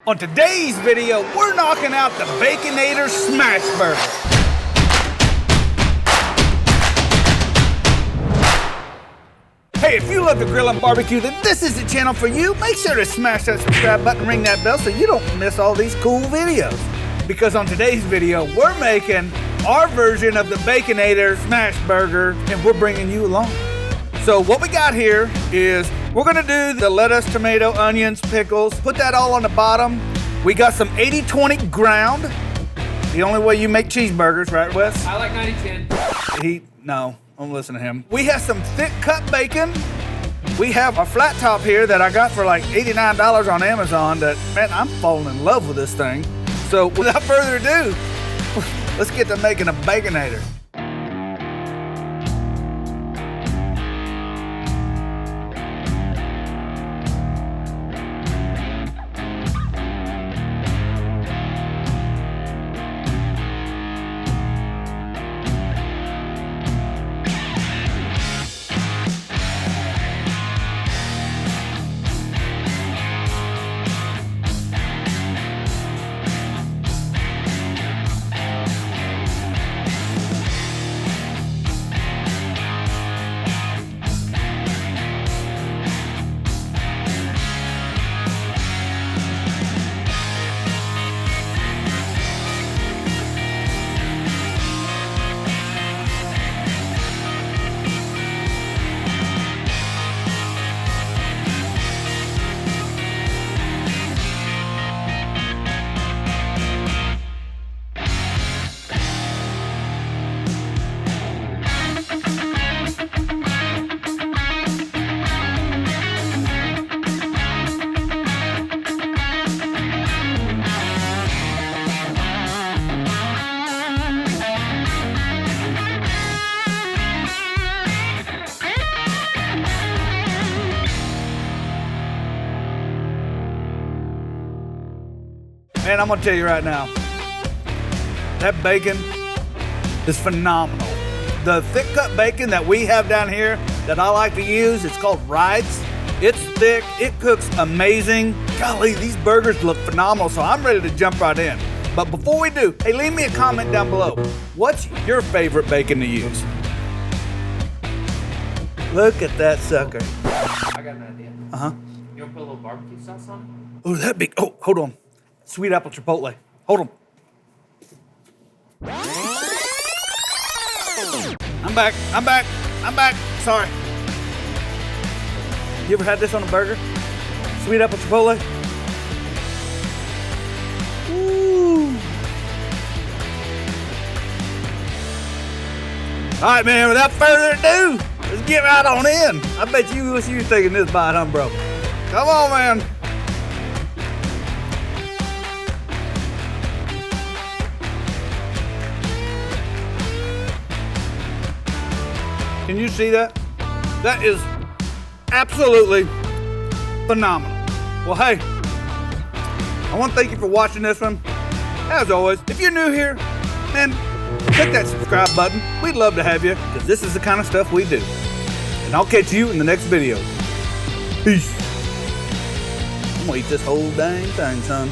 On today's video, we're knocking out the Baconator Smash Burger. Hey, if you love the grill and barbecue, then this is the channel for you. Make sure to smash that subscribe button and ring that bell so you don't miss all these cool videos. Because on today's video, we're making our version of the Baconator Smash Burger, and we're bringing you along. So what we got here is we're gonna do the lettuce, tomato, onions, pickles, put that all on the bottom. We got some 80-20 ground. The only way you make cheeseburgers, right, Wes? I like 90-10. No, don't listen to him. We have some thick cut bacon. We have a flat top here that I got for like $89 on Amazon that, man, I'm falling in love with this thing. So without further ado, let's get to making a Baconator. Man, I'm gonna tell you right now, that bacon is phenomenal. The thick cut bacon that we have down here that I like to use, it's called Rides. It's thick, it cooks amazing. Golly, these burgers look phenomenal, so I'm ready to jump right in. But before we do, hey, leave me a comment down below. What's your favorite bacon to use? Look at that sucker. I got an idea. Uh-huh. You want to put a little barbecue sauce on? Oh, that big, oh, hold on. Sweet apple Chipotle. Hold on. I'm back. Sorry. You ever had this on a burger? Sweet apple Chipotle? Ooh. All right, man, without further ado, let's get right on in. I bet you wish you was taking this bite, huh, bro? Come on, man. Can you see that? That is absolutely phenomenal. Well, hey, I want to thank you for watching this one. As always, if you're new here, man, click that subscribe button. We'd love to have you, because this is the kind of stuff we do. And I'll catch you in the next video. Peace. I'm gonna eat this whole dang thing, son.